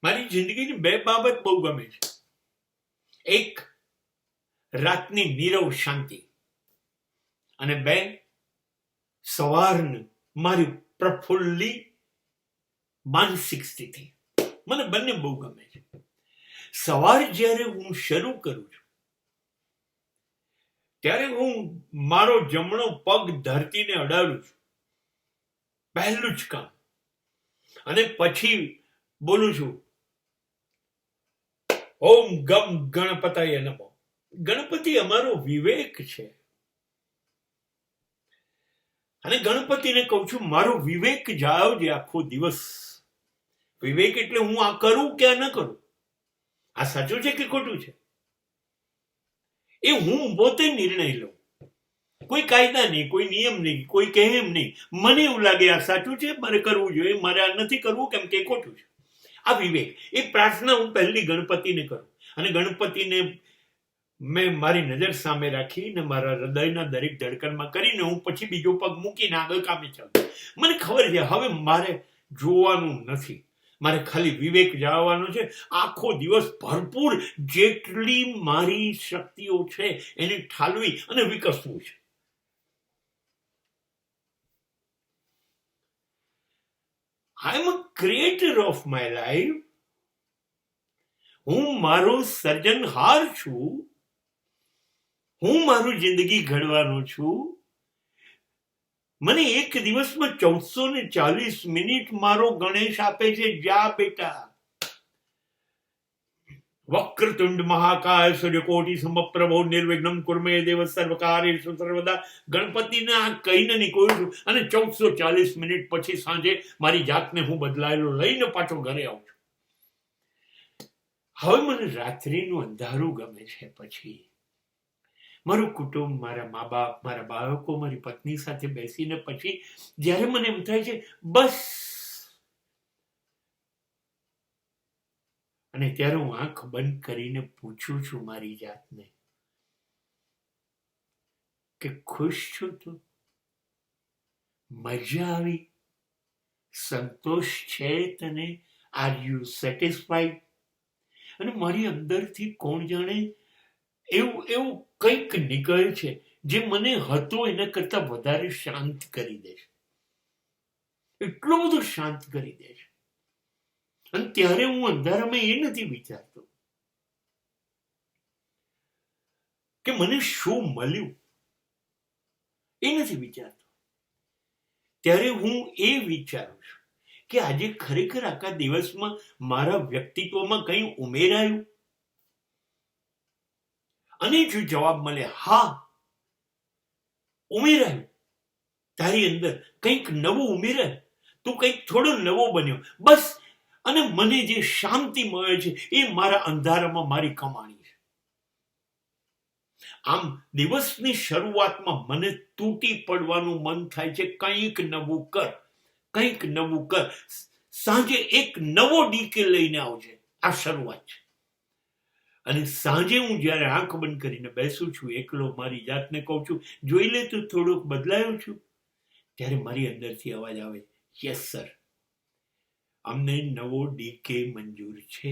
મારી જિંદગીની બે બાબત બહુ ગમે છે. એક, રાતની નીરવ શાંતિ, અને બે, સવારની મારી પ્રફુલ્લી માનસિક સ્થિતિ. મને બંને બહુ ગમે છે. સવાર જ્યારે હું શરૂ કરું છું ત્યારે હું મારો જમણો પગ ધરતીને અડાડું છું, પહેલું જ કામ. અને પછી બોલું છું, ઓમ ગમ ગણપતાય નમઃ. ગણપતિ અમારો વિવેક છે, અને ગણપતિને કહું છું મારો વિવેક જાળવજે આખો દિવસ. વિવેક એટલે હું આ કરું કે આ ન કરું, આ સાચું છે કે ખોટું છે, એ હું પોતે નિર્ણય લઉં. કોઈ કાયદા નહીં, કોઈ નિયમ નહીં, કોઈ કહે એમ નહીં. મને એવું લાગે આ સાચું છે, મારે કરવું જોઈએ, મારે આ નથી કરવું કેમ કે ખોટું છે. આ વિવેક. એ પ્રાર્થના હું પહેલી ગણપતિને કરું, અને ગણપતિને મેં મારી નજર સામે રાખીને મારા હૃદયના દરેક ધડકનમાં કરીને હું પછી બીજો પગ મૂકીને આગળ કામે ચાલું. મને ખબર છે હવે મારે જોવાનું નથી, મારે ખાલી વિવેક જાળવવાનો છે. આખો દિવસ ભરપૂર જેટલી મારી શક્તિઓ છે એને ઠાલવી અને વિકસવું છે. I am a creator of my life. હું મારો સર્જનહાર છું, હું મારું જિંદગી ઘડવાનો છું. મને એક દિવસમાં 1440 મિનિટ મારો ગણેશ આપે છે. જા બેટા. વક્રતુંડ મહાકાય સૂર્યકોટિ સમપ્રભો નિર્વિઘ્નમ કુર્મે દેવ સર્વકાર્યેષુ સર્વદા. ગણપતિને આ કહીને નીકળું છું, અને 1440 મિનિટ પછી સાંજે મારી જાતને હું બદલાયેલો લઈને પાછો ઘરે આવું છું. હવે મને રાત્રિનું અંધારું ગમે છે. પછી મારું કુટુંબ, મારા મા બાપ, મારા બાળકો, મારી પત્ની સાથે બેસીને પછી જ્યારે મને એમ થાય છે બસ, અને ત્યારે હું આંખ બંધ કરીને પૂછું છું મારી જાતને કે ખુશ છું તું? મજા આવી? સંતોષ છે તને? Are you satisfied? અને મારી અંદરથી કોણ જાણે એવું કંઈક નીકળે છે જે મને હતો એના કરતા વધારે શાંત કરી દે છે. એટલો બધો શાંત કરી દે છે. અને ત્યારે હું અંધારામાં એ નથી વિચારતો કે મને શું મળ્યું, એ નથી વિચારતો. ત્યારે હું એ વિચારું છું કે આજે ખરેખર આખા દિવસમાં મારા વ્યક્તિત્વમાં કંઈ ઉમેરાયું. અને જો જવાબ મળે હા ઉમેરાયું, તારી અંદર કંઈક નવું ઉમેરાય, તું કંઈક થોડો નવો બન્યો, બસ. અને મને જે શાંતિ મળે છે એ મારા અંધારામાં મારી કમાણી છે. આમ દિવસની શરૂઆતમાં મને તૂટી પડવાનું મન થાય છે. કંઈક નવું કર, કંઈક નવું કર. સાંજે એક નવો ડીકે લઈને આવજે. આ શરૂઆત છે. અને સાંજે હું જ્યારે આંખ બંધ કરીને બેસું છું એકલો, મારી જાતને કહું છું જોઈ લે તું થોડુંક બદલાયો છું, ત્યારે મારી અંદરથી અવાજ આવે, યસ સર, અમને નવો ડીકે મંજૂર છે.